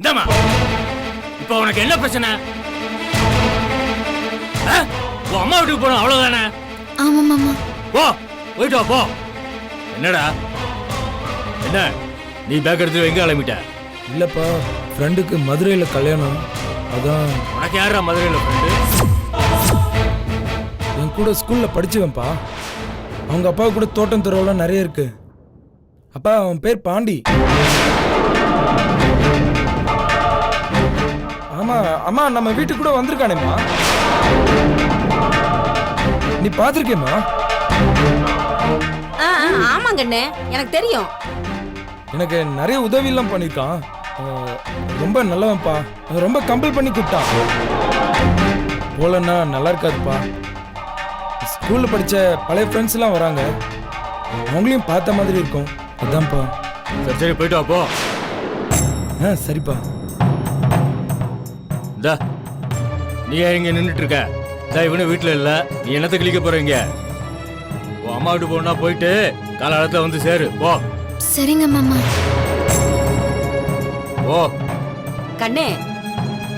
இந்தாமா, இப்ப உனக்கு என்ன பிரச்சனை? உன் அம்மா வீட்டுக்கு போனோம் அவ்வளவுதானே? ஆமா மாமா. போ, போயிட்டு வா போ. என்னடா என்ன நீ பேக் எடுத்து எங்க கிளம்பிட்ட? இல்லப்பா, ஃப்ரெண்டுக்கு மதுரையில கல்யாணம், அதான். உனக்கு யாரா மதுரையில ஃப்ரெண்டு? என் கூட ஸ்கூல்ல படிச்சுவேன்ப்பா. அவங்க அப்பா கூட தோட்டம் துறவெல்லாம் நிறைய இருக்கு. அப்பா அவன் பேர் பாண்டி. ஆமா அம்மா, நம்ம வீட்டுக்கு கூட வந்திருக்கானேம்மா. நீ பாத்திருக்கேம்மா? ஆமாங்கண்ணே, எனக்கு தெரியும். எனக்கு நிறைய உதவி எல்லாம் பண்ணிருக்கான். ரொம்ப நல்லவன்ப்பா. ரொம்ப கம்பல் பண்ணி கூப்பிட்டான். போலன்னா நல்லா இருக்காதுப்பா. ஸ்கூல்ல படிச்ச பழைய ஃப்ரெண்ட்ஸ் எல்லாம் வராங்க, அவங்களையும் பார்த்த மாதிரி இருக்கும். அதான்ப்பா. சரி சரி போயிட்டு வா போ. சரிப்பா. இந்தா, நீ ஏன் இங்க நின்றுட்டு இருக்க? இவனு வீட்டுல இல்ல, நீ என்னத்தை கிளிக்க போறீங்க? உன் அம்மா வீட்டு போனா போயிட்டு காலத்துல வந்து சேரு போ. சரிங்க மாமா. ஓ கண்ணே,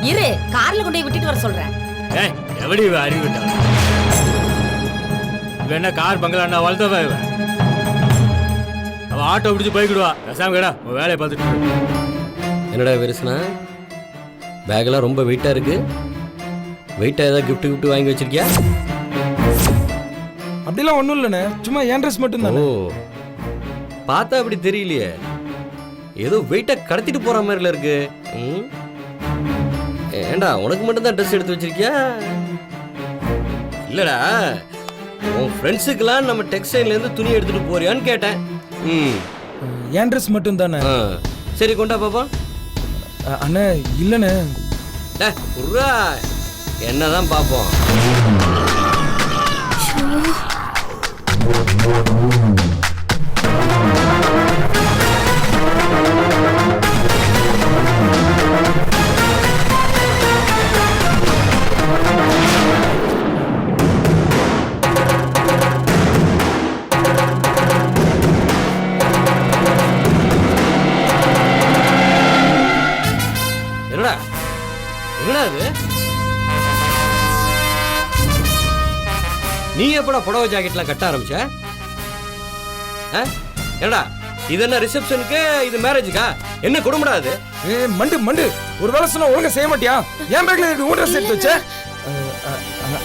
இரு, கார்ல கொண்டு போய் விட்டுட்டு வர சொல்றேன். ஏய், எவடி இவ அறிவு விட்டான்? இவ என்ன கார் பங்களாண்டா வளர்த்தவ இவ? அவ ஆட்டோ பிடிச்சு போய்க்கிடுவா. பேசாம கேடா, உன் வேலையை பார்த்துட்டு. என்னடா பெருசுனா, பேக்கெல்லாம் ரொம்ப வெயிட்டாக இருக்கு. வெயிட்டாக ஏதாவது கிஃப்ட் வாங்கி வச்சிருக்கியா? அப்படிலாம் ஒன்றும் இல்லைண்ணே, சும்மா என் ட்ரெஸ் மட்டும் ஓ, தானே. பார்த்தா அப்படி தெரியலையே, ஏதோ வெயிட்டாக கடத்திட்டு போகிற மாதிரில இருக்கு. ஏண்டா, உனக்கு மட்டும்தான் ட்ரெஸ் எடுத்து வச்சிருக்கியா? இல்லடா, உன் ஃப்ரெண்ட்ஸுக்கெல்லாம் நம்ம டெக்ஸ்டைல்லேருந்து துணி எடுத்துகிட்டு போறியான்னு கேட்டேன். என் ட்ரெஸ் மட்டும் தானே. சரி, கொண்டா பாப்பா. அண்ணே இல்லைண்ணே. குர்ரா, என்னதான் பார்ப்போம். என்னடா என்னடா இது? நீ எப்படா புடவை ஜாக்கெட்லாம் கட்ட ஆரம்பிச்ச? என்னடா இது? என்ன ரிசப்ஷனுக்கு, இது மேரேஜுக்கா? என்ன குடும்படா அது? மண்டு மண்டு, ஒரு வேலை சொன்னா ஒழுங்கா செய்ய மாட்டியா? என் பேக்ல இருக்கு ட்ரெஸ் எடுத்து வச்ச.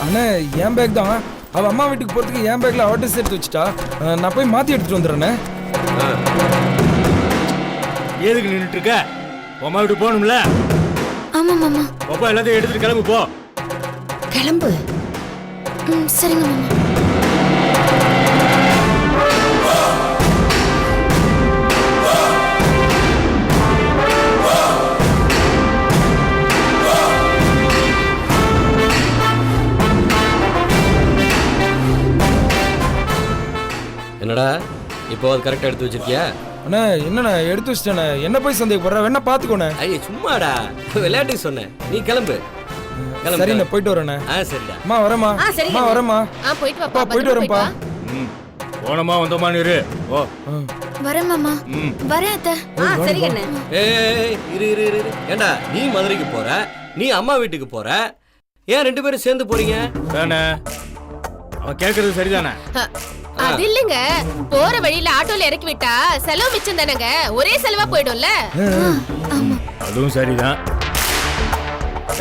அண்ணே என் பேக் தான். அவ அம்மா வீட்டுக்கு போறதுக்கு என் பேக்ல அவ ட்ரெஸ் எடுத்து வச்சுட்டா. நான் போய் மாத்தி எடுத்துட்டு வந்துடுறேண்ணே. எதுக்கு நின்றுட்டு இருக்க? உன் அம்மா வீட்டுக்கு போகணும்ல? ஆமா மாமா. பாப்பா எல்லாத்தையும் எடுத்துட்டு கிளம்பு போ. கிளம்பு. சரிங்க மாமா. என்னடா, இப்போ அது கரெக்டா எடுத்து வச்சிருக்கியா? அண்ணா என்னண்ணா எடுத்து வச்சிட்டேண்ணே, என்ன போய் சந்தேகப்படுற? வேணா பாத்துக்கோண்ணே. ஐயா சும்மாடா, விளையாட்டுக்கு சொன்னேன். நீ கிளம்பு. சரிண்ணே, போயிட்டு வரேண்ணே. சரிடா. அம்மா வரமா. அம்மா வரமா. போயிட்டு அப்பா போயிட்டு வரேன்ப்பா. போனமா வந்தோமா இரு. ஓ வரேன் மாமா. வரேன் அத்தை. சரி கண்ணே. இரு இரு இரு. ஏண்டா, நீ மதுரைக்கு போற, நீ அம்மா வீட்டுக்கு போற, ஏன் ரெண்டு பேரும் சேர்ந்து போறீங்க? தானே, அவன் கேட்கறது சரிதானே? அது இல்லங்க, போற வழியில ஆட்டோல இறக்கி விட்டா செலவு மிச்சம் தானங்க, ஒரே செலவா போயிடும்ல. அதுவும் சரிதான்.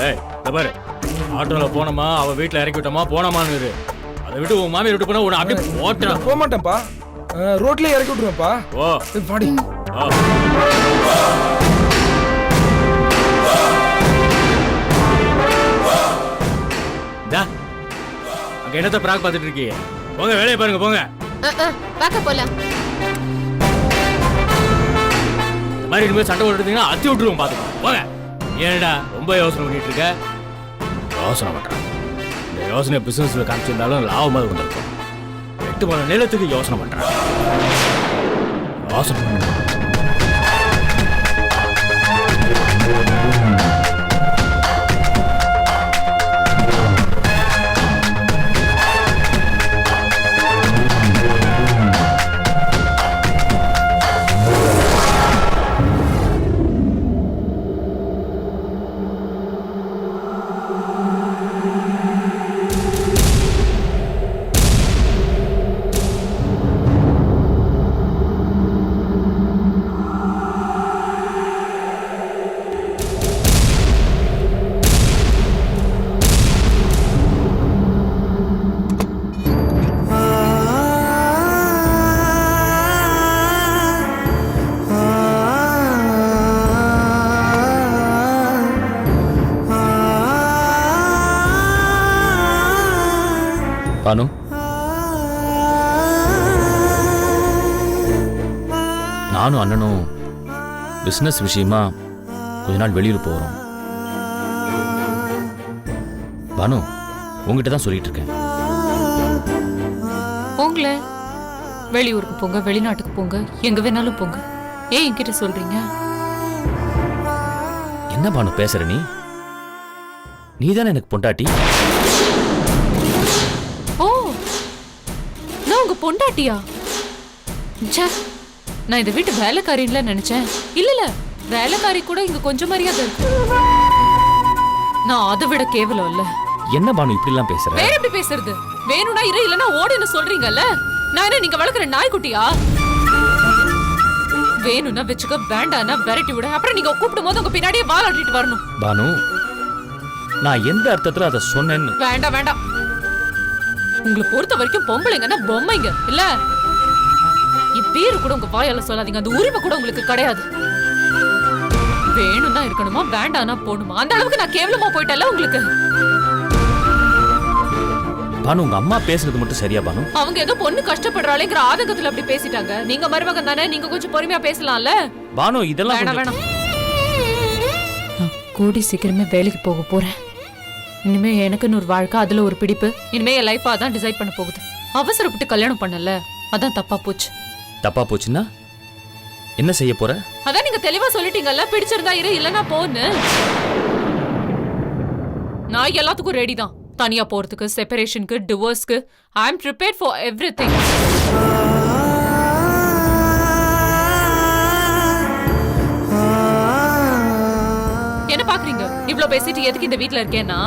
ஏய் பாரு, ஆட்டோல போனோமா, அவ வீட்டுல இறக்கி விட்டோமா, போனோமான்னு இரு. அதை விட்டு உன் மாமியார் விட்டு போனா உன்னை அப்படியே ஓட்டுறா. போக மாட்டேன்ப்பா, ரோட்லயே இறக்கி விட்டுருவேன்ப்பா. ஓ பாடி. அங்க என்னத்த பிராக் பார்த்துட்டு இருக்கீங்க? போங்க, வேலையை பாருங்க, போங்க. பாக்க போலாம். இந்த மாதிரி இனிமேல் சண்டை போட்டுட்டீங்கன்னா அத்தி விட்டுருவோம், பாத்துக்கோ. போங்க. ஏன்டா ரொம்ப யோசனை பண்ணிட்டு இருக்க? யோசனை பண்றான். இந்த யோசனை பிசினஸ்ல காமிச்சிருந்தாலும் லாபமாக கொண்டிருக்கும். 8 மணி நேரத்துக்கு யோசனை பண்றான். யோசனை பண்றான். பானு, நானும் அண்ணனும் பிஸ்னஸ் விஷயமா கொஞ்ச நாள் வெளியூர் போகிறோம். பானு, உங்ககிட்ட தான் சொல்லிட்டு இருக்கேன். போங்களே, வெளியூருக்கு போங்க, வெளிநாட்டுக்கு போங்க, எங்க வேணாலும் போங்க. ஏன் என்கிட்ட சொல்றீங்க? என்ன பானு பேசுற நீ தானே எனக்கு பொண்டாட்டி. ஓ, நான் உங்க பொண்டாட்டியா? ச்சே, நான் இந்த வீட்டு வேலைக்காரின்ல நினைச்சேன். இல்ல வேலைக்காரி கூட இங்க கொஞ்சம் மரியாதை இருக்கு. நான் அதை விட கேவலம் இல்ல. என்ன பானு இப்படி எல்லாம் பேசுற? வேற எப்படி பேசுறது? வேணும்னா இரு, இல்லன்னா ஓடுன்னு சொல்றீங்கல்ல. நான் என்ன நீங்க வளர்க்குற நாய்க்குட்டியா? வேணும்னா வச்சுக்க, வேண்டாம்னா விரட்டி விட. அப்புறம் நீங்க கூப்பிடும் போது உங்க பின்னாடியே வால் ஆட்டிட்டு வரணும். பானு, நான் எந்த அர்த்தத்துல அதை சொன்னேன்னு. வேண்டாம். உங்களை பொறுத்த வரைக்கும் பொம்பளைங்கன்னா பொம்மைங்க இல்ல. இப்பேரு கூட உங்க வாயால சொல்லாதீங்க. அந்த உரிமை கூட உங்களுக்கு கிடையாது. வேணும்னா இருக்கணுமா, வேண்டாம்னா போணுமா? அந்த அளவுக்கு நான் கேவலமா போயிட்டேன்ல உங்களுக்கு. பானு, உங்க அம்மா பேசுறது மட்டும் சரியா பானு? அவங்க ஏதோ பொண்ணு கஷ்டப்படுறாளேங்கிற ஆதங்கத்துல அப்படி பேசிட்டாங்க. நீங்க மருமகன் தானே, நீங்க கொஞ்சம் பொறுமையா பேசலாம்ல. பானு, இதெல்லாம் வேணாம். நான் கூடி சீக்கிரமே வேலைக்கு போக போறேன். இனிமே எனக்குன்னு ஒரு வாழ்க்கை, அதுல ஒரு பிடிப்பு. இனிமே என் லைஃபா தான் டிசைட் பண்ண போகுது. அவசரப்பட்டு கல்யாணம் பண்ணல, அதான் தப்பா போச்சு. தப்பா போச்சுன்னா என்ன செய்ய போற? அதான் நீங்க தெளிவா சொல்லிட்டீங்கல்ல, பிடிச்சிருந்தா இரு, இல்லனா போன்னு. நான் எல்லாத்துக்கும் ரெடி தான். தனியா போறதுக்கு, செப்பரேஷனுக்கு, டிவோர்ஸ்க்கு. ஐ அம் ப்ரிப்பேர்ட் ஃபார் எவ்ரிதிங். என்ன பாக்குறீங்க? இவ்ளோ பேசிட்டு எதுக்கு இந்த வீட்ல இருக்கேன்னா,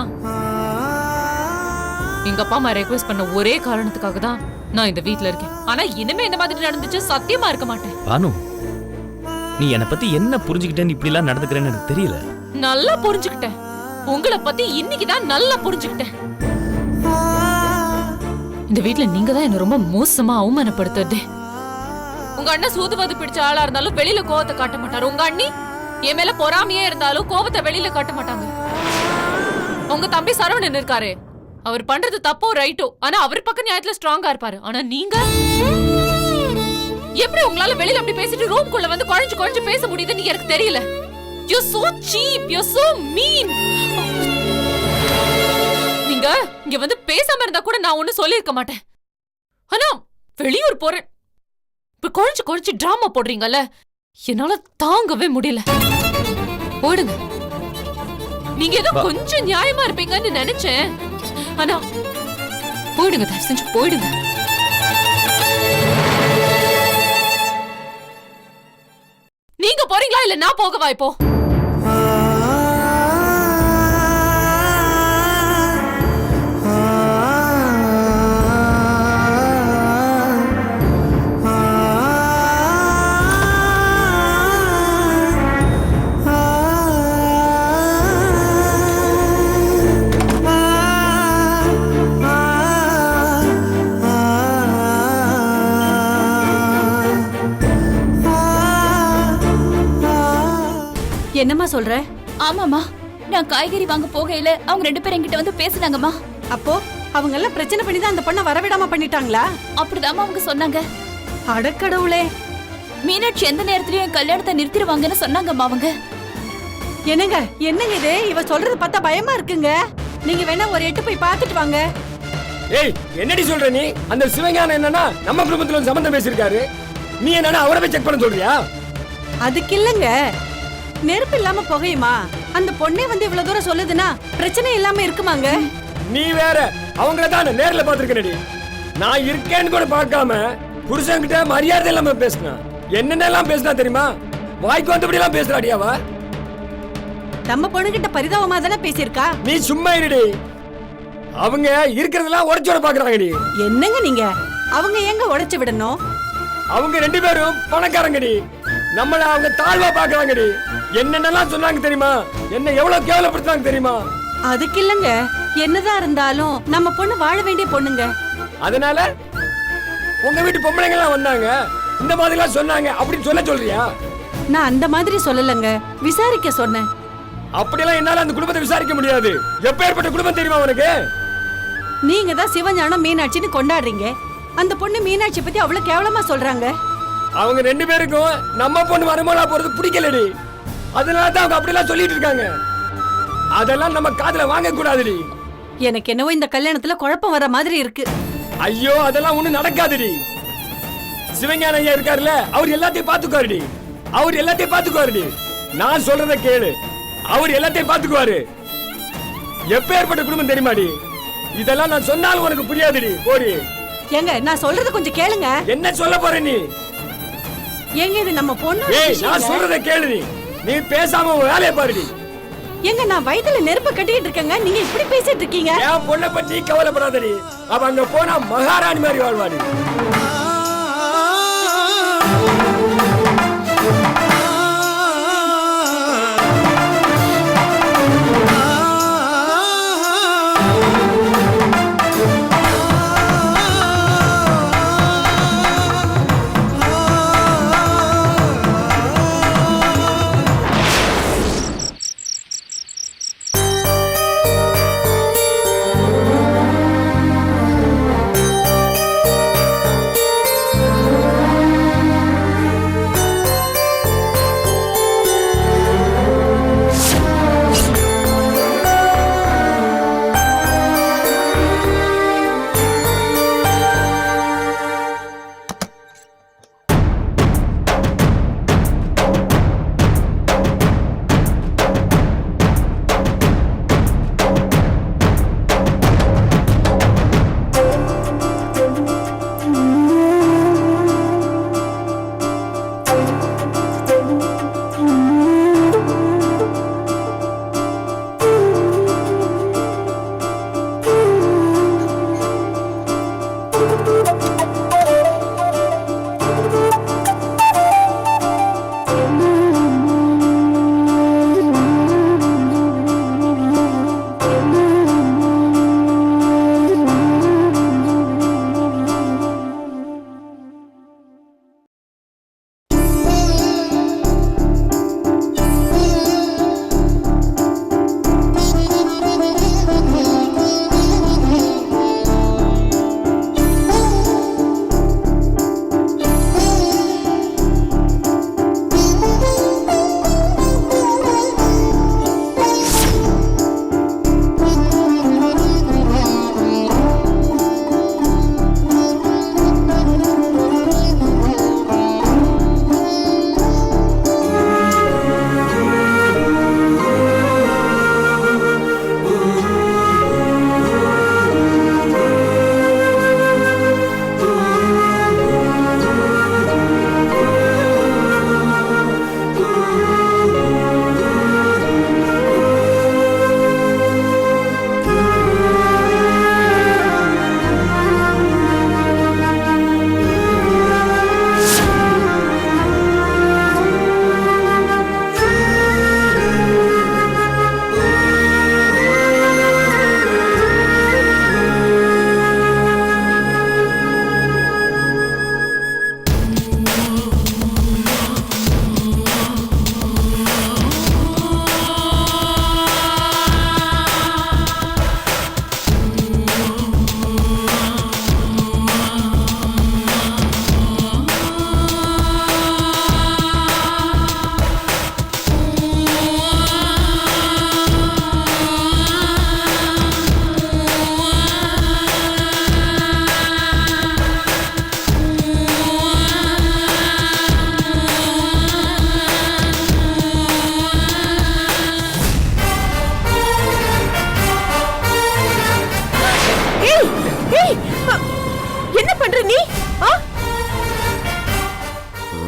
எங்க அப்பா அம்மா ரெக்வெஸ்ட் பண்ண ஒரே காரணத்துக்காக தான் நான் இந்த வீட்ல இருக்கேன். ஆனா இனிமே இந்த மாதிரி நடந்துச்சு சத்தியமா இருக்க மாட்டேன். பானு, நீ என்ன பத்தி என்ன புரிஞ்சுக்கிட்டேன்னு இப்படி எல்லாம் நடந்துக்கிறேன்னு எனக்கு தெரியல. நல்லா புரிஞ்சுக்கிட்டேன். உங்களை பத்தி இன்னைக்கு தான் நல்லா புரிஞ்சுக்கிட்டேன். இந்த வீட்ல நீங்க தான் என்ன ரொம்ப மோசமா அவமானப்படுத்துறது. உங்க அண்ணன் சூதுவாது பிடிச்ச ஆளா இருந்தாலும் வெளியில கோவத்தை காட்ட மாட்டாரு. உங்க அண்ணி என் மேல பொறாமையே இருந்தாலும் கோவத்தை வெளியில காட்ட மாட்டாங்க. உங்க தம்பி சரவணன் இருக்காரு, அவர் பண்றது தப்போ ரைட்டோ, ஆனா அவர் பக்கம் நியாயத்துல ஸ்ட்ராங்கா இருப்பாரு. ஆனா நீங்க எப்படி உங்களால வெளியில அப்படி பேசிட்டு ரூம்குள்ள வந்து குழஞ்சு பேச முடியுதுன்னு எனக்கு தெரியல. You're so cheap, you're so mean. நீங்க இங்க வந்து பேசாம இருந்தா கூட நான் ஒண்ணு சொல்லிருக்க மாட்டேன். ஆனா வெளியூர் போறேன், இப்ப குழஞ்சு டிராமா போடுறீங்கல்ல, என்னால தாங்கவே முடியல. போடுங்க. நீங்க ஏதோ கொஞ்சம் நியாயமா இருப்பீங்கன்னு நினைச்சேன். ஆனா போயிடுங்க, தயவு செஞ்சு போயிடுங்க. நீங்க போறீங்களா இல்ல நான் போகவா இப்போ? என்னம்மா சொல்ற? ஆமாமா, நான் காய்கறி வாங்க போகையில அவங்க 2 பேரும் என்கிட்ட வந்து பேசினாங்கம்மா. அப்போ அவங்க எல்லாம் பிரச்சனை பண்ணி தான் அந்த பொண்ணை வரவிடாம பண்ணிட்டாங்களா? அப்படிதாம்மா அவங்க சொன்னாங்க. அடக்கடவுளே, மீனாட்சி எந்த நேரத்திலயும் என் கல்யாணத்தை நிறுத்திடுவாங்கன்னு சொன்னாங்கம்மா அவங்க. என்னங்க இது? இவ சொல்றது பார்த்தா பயமா இருக்குங்க. நீங்க வேணா ஒரு எட்டு போய் பார்த்துட்டு வாங்க. ஏய், என்னடி சொல்ற நீ? அந்த சிவஞானம் என்னன்னா நம்ம குடும்பத்துல ஒரு சம்பந்தம் பேசியிருக்காரு. நீ என்னன்னா அவரை போய் செக் பண்ண சொல்றியா? அதுக்கு இல்லங்க, நெருப்பு இல்லாம புகையுமா? அந்த பொண்ணே வந்து இவ்வளவு தூரம் சொல்லுதுன்னா பிரச்சனை இல்லாம இருக்குமாங்க? நீ வேற, அவங்கள தான் நேர்ல பாத்துருக்கேன்டி. நான் இருக்கேன்னு கூட பார்க்காம புருஷன்கிட்ட மரியாதை இல்லாம பேசினா என்னென்னலாம் பேசினா தெரியுமா? வாய்க்கு வந்தபடி எல்லாம் பேசுறாடி அவ. நம்ம பொண்ணுகிட்ட பரிதாபமா தானே பேசியிருக்கா. நீ சும்மா இருடி. அவங்க இருக்கிறதெல்லாம் உடைச்சோட பாக்குறாங்கடி. என்னங்க நீங்க? அவங்க எங்க உடைச்சு விடணும்? அவங்க 2 பேரும் பணக்காரங்கடி. நம்மள அவங்க தாழ்வா பாக்குறாங்கடி. என்னென்னலாம் சொன்னாங்க தெரியுமா? என்ன எவ்வளவு கேவலப்படுத்துறாங்க தெரியுமா? அதுக்கு இல்லங்க, என்னதான் இருந்தாலும் நம்ம பொண்ணு வாழ வேண்டிய பொண்ணுங்க. அதனால உங்க வீட்டு பொம்பளைங்க எல்லாம் வந்தாங்க, இந்த மாதிரி எல்லாம் சொன்னாங்க அப்படின்னு சொல்றியா? நான் அந்த மாதிரி சொல்லலங்க, விசாரிக்க சொன்னேன். அப்படியெல்லாம் என்னால அந்த குடும்பத்தை விசாரிக்க முடியாது. எப்பேற்பட்ட குடும்பம் தெரியுமா உனக்கு? நீங்க தான் சிவஞானம் மீனாட்சின்னு கொண்டாடுறீங்க, அந்த பொண்ணு மீனாட்சி பத்தி அவ்வளவு கேவலமா சொல்றாங்க. அவங்க 2 பேருக்கும் நம்ம பொண்ணு மருமகளா போறது பிடிக்கலடி. அதனால தான் அவங்க அப்படிலாம் சொல்லிட்டு இருக்காங்க. அதெல்லாம் நம்ம காதுல வாங்க கூடாதுடி. எனக்கு என்னவோ இந்த கல்யாணத்துல குழப்பம் வர மாதிரி இருக்கு. ஐயோ அதெல்லாம் ஒண்ணும் நடக்காதுடி. சிவஞான ஐயா இருக்காருல்ல, அவர் எல்லாத்தையும் பாத்துக்குவாருடி. அவர் எல்லாத்தையும் பாத்துக்குவாருடி. நான் சொல்றத கேளு, அவர் எல்லாத்தையும் பாத்துக்குவாரு. எப்பேற்பட்ட குடும்பம் தெரியுமாடி? இதெல்லாம் நான் சொன்னாலும் உனக்கு புரியாதுடி. போடி. ஏங்க நான் சொல்றத கொஞ்சம் கேளுங்க. என்ன சொல்ல போற நீ? ஏங்க இது நம்ம பொண்ணு. ஏய் நான் சொல்றத கேளு. நீ பேசாம உன் வேலையை பாருடி. ஏங்க நான் வயித்துல நெருப்பு கட்டிட்டு இருக்கேங்க, நீங்க இப்படி பேசிட்டு இருக்கீங்க. என் பொண்ணை பத்தி கவலைப்படாதடி. அவ அங்க போனா மகாராணி மாதிரி வாழ்வாடி.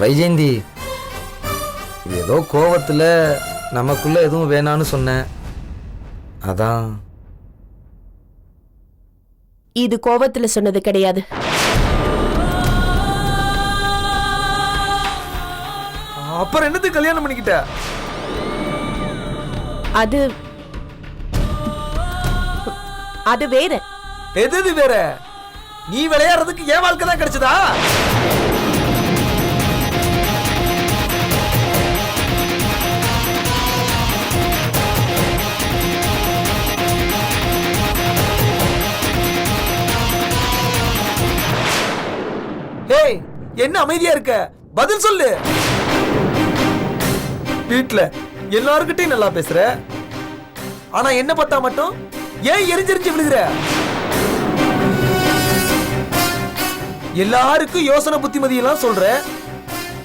வைஜெயந்தி, ஏதோ கோவத்தில் நமக்குள்ள எதுவும் வேணான்னு சொன்னேன், அதான். இது கோவத்துல சொன்னது கிடையாது. அப்புறம் என்னது கல்யாணம் பண்ணிக்கிட்ட? அது அது வேற. எது வேற? நீ விளையாடுறதுக்கு என் வாழ்க்கை தான் கிடைச்சதா? என்ன அமைதியா இருக்க? பதில் சொல்லு. வீட்ல எல்லார்கிட்டயும் நல்லா பேசுற, ஆனா என்ன பார்த்தா மட்டும் ஏன் எரிஞ்செரிஞ்சு விழுகிற? எல்லாருக்கும் யோசனை புத்திமதி எல்லாம் சொல்ற,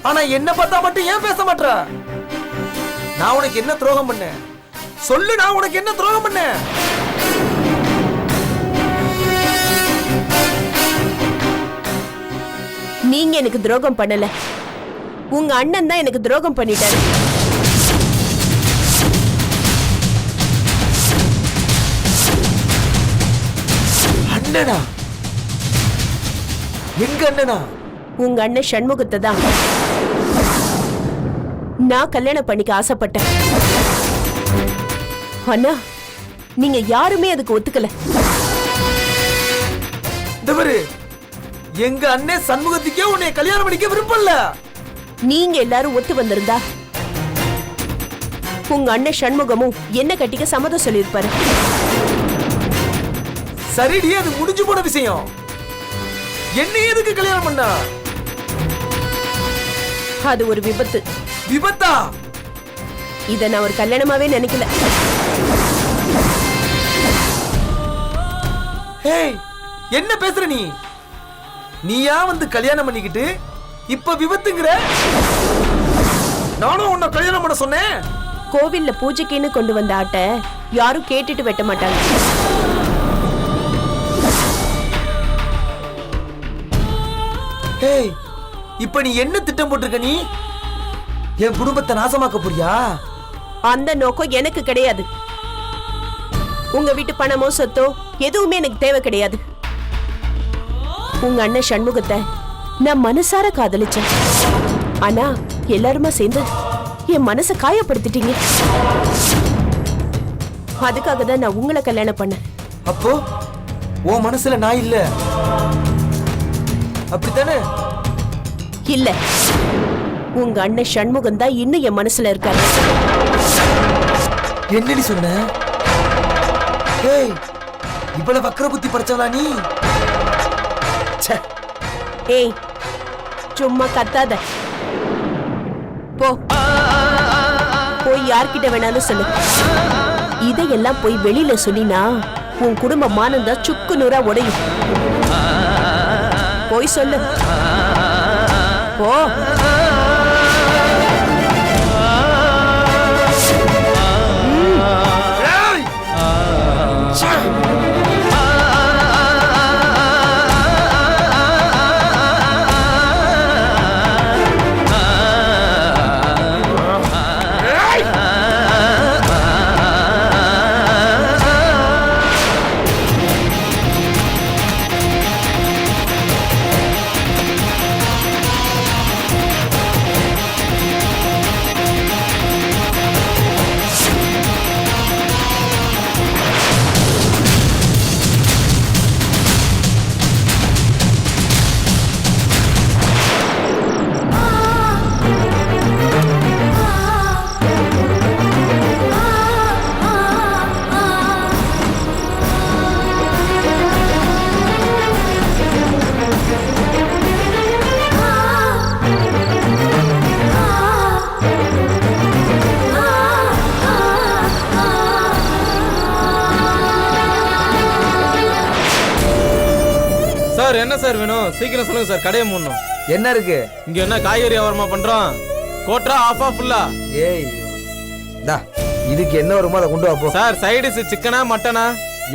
ஆனா என்ன பார்த்தா மட்டும் ஏன் பேச மாட்ற? நான் உனக்கு என்ன துரோகம் பண்ணேன் சொல்லு? நான் உனக்கு என்ன துரோகம் பண்ணேன்? நீங்க எனக்கு துரோகம் பண்ணல, உங்க அண்ணன் தான் எனக்கு துரோகம் பண்ணிட்டாரு. அண்ணனா? எங்க அண்ணனா? உங்க அண்ணன் சண்முகத்தை தான் நான் கல்யாணம் பண்ணிக்க ஆசைப்பட்டேன். அண்ணா, நீங்க யாருமே அதுக்கு ஒத்துக்கல. தவறு. எங்க அண்ணன் சண்முகத்துக்கே உன்னை கல்யாணம் பண்ணிக்க விருப்பம் இல்ல. நீங்க எல்லாரும் ஒத்து வந்திருந்தா உங்க அண்ணன் சண்முகமும் என்ன கட்டிக்க சம்மதம் சொல்லியிருப்பாரு. சரிடி, அது முடிஞ்சு போன விஷயம். என்ன எதுக்கு கல்யாணம் பண்ணா? அது ஒரு விபத்து. விபத்தா? இத நான் ஒரு கல்யாணமாவே நினைக்கல. ஏய், என்ன பேசுற நீ? நீயா வந்து கல்யாணம் பண்ணிக்கிட்டு இப்ப விபத்துங்கிற? நானும் உன்னை கல்யாணம் பண்ண சொன்னேன். கோவில்ல பூஜைக்குன்னு கொண்டு வந்த ஆட்டை யாரும் கேட்டுட்டு வெட்ட மாட்டாங்க. ஏய், இப்ப நீ என்ன திட்டம் போட்டிருக்க? நீ என் குடும்பத்தை நாசமாக்க போறியா? அந்த நோக்கம் எனக்கு கிடையாது. உங்க வீட்டு பணமோ சொத்தோ எதுவுமே எனக்கு தேவை கிடையாது. உங்க அண்ணன் சண்முகத்தை நான் மனசார காதலிச்சேன். ஆனா எல்லாருமா சேர்ந்து என் மனசை காயப்படுத்திட்டீங்க. அதுக்காக தான் நான் உங்களை கல்யாணம் பண்ணேன். அப்போ உன் மனசுல நான் இல்ல, அப்படித்தானே? இல்ல, உங்க அண்ணன் சண்முகம் தான் இன்னும் என் மனசுல இருக்காரு. என்னடி சொன்ன? ஏய், இவ்வளவு வக்கர புத்தி படைச்சவளா நீ? ச்சே. ஏய், சும்மா கத்தாத. போ, போய் யார்கிட்ட வேணாலும் சொல்லு. இதையெல்லாம் போய் வெளியில சொல்லினா உன் குடும்ப மானம் தான் சுக்கு நூறா உடையும். போய் சொல்லு. போ. சார், என்ன சார் வேணும்? சீக்கிரம் சொல்லுங்க சார், கடையை மூடணும். என்ன இருக்கு இங்க? என்ன காய்கறி வியாபாரமா பண்றோம்? கோட்டரா ஆஃபா ஃபுல்லா? ஏய், டா, இதுக்கு என்ன வருமோ அதை கொண்டு வா போ. சார், சைடிஸ் சிக்கனா மட்டனா?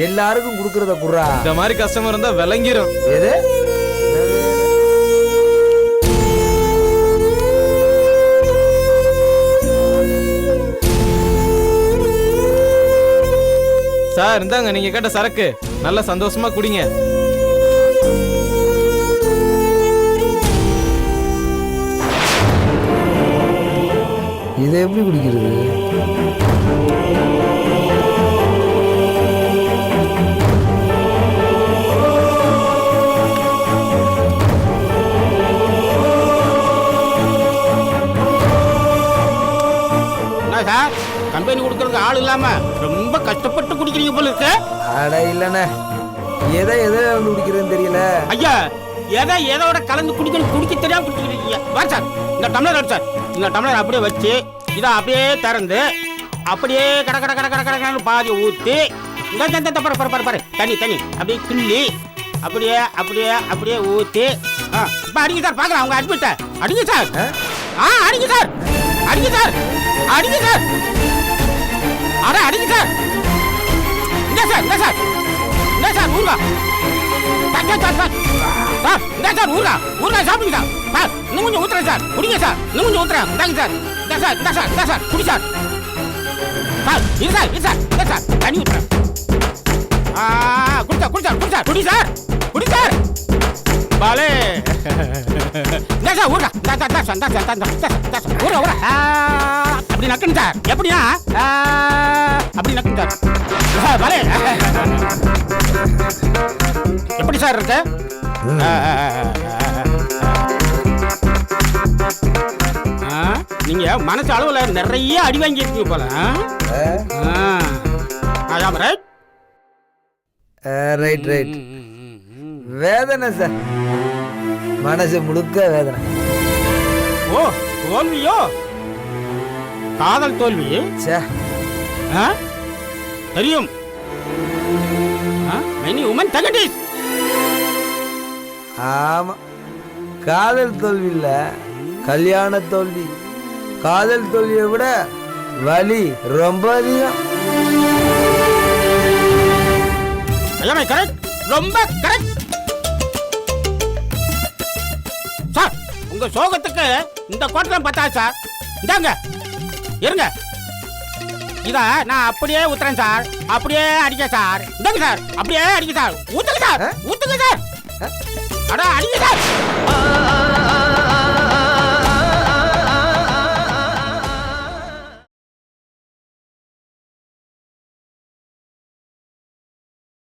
எல்லாருக்கும் குடுக்கறத குறா. இந்த மாதிரி கஸ்டமர் இருந்தா விளங்கிரும். எது? சார், இந்தாங்க நீங்க கேட்ட சரக்கு. நல்ல சந்தோஷமா குடிங்க. இதை எப்படி குடிக்கிறது? சார், கம்பெனி கொடுக்கறதுக்கு ஆள் இல்லாம ரொம்ப கஷ்டப்பட்டு குடிக்கிறீங்க போல இருக்கு. அட இல்லண்ணே, எதை வந்து குடிக்கிறதுன்னு தெரியல. ஐயா, எதை எதோட கலந்து குடிக்க தெரியாம குடிச்சிட்டு இருக்கீங்க. வாங்க சார், இந்த டம்ளர் எடு சார். இந்த டம்ளர் அப்படியே வச்சு இதை அப்படியே திறந்து அப்படியே கட கட கட கட கடன்னு பாதி ஊற்றி இந்த பாரு தண்ணி அப்படியே கிள்ளி அப்படியே அப்படியே அப்படியே ஊற்றி இப்போ அடிங்க சார், பார்க்கலாம் அவங்க அட்மிட்ட. அடிங்க சார், அடிங்க சார், அடிங்க சார், அடிங்க சார், அடிங்க சார். இந்த சார் இந்த சார் இந்த சார் ஊருகா சார், இந்த சார் ஊருகா சாப்பிடுங்க சார். சார் இன்னும் கொஞ்சம் ஊத்துறேன் சார், குடிங்க சார், இன்னும் கொஞ்சம் ஊத்துறேன். இந்தாங்க சார், இந்த சார் குடி சார். சார் இது சார் இது சார் இந்த சார் தண்ணி ஊத்துறேன். குடி சார் பாலே. இந்த சார் ஊருகா ஊருகா அப்படி நக்குன்னு சார். எப்படியா அப்படி நக்குன்னு சார் பாலே. எப்படி சார் இருக்கு? நீங்க மனசு அளவுல நிறைய அடி வாங்கி இருக்கீங்க போல. ரைட் வேதனை சார், மனசு முழுக்க வேதனை. ஓ தோல்வியோ? காதல் தோல்வி தெரியும். many women தகடீஸ். ஆமா, காதல் தோல்வி இல்ல, கல்யாண தோல்வி. காதல் தோல்வியை விட வலி ரொம்ப அதிகம். கரெக்ட், ரொம்ப கரெக்ட் சார். உங்க சோகத்துக்கு இந்த கோட்டை பத்தா சார். இந்தாங்க இருங்க, இத நான் அப்படியே ஊத்துறேன் சார். அப்படியே அடிக்க சார். இந்தாங்க சார், அப்படியே அடிக்க சார். ஊத்துங்க சார், ஊத்துங்க சார். அட அடிங்க சார்.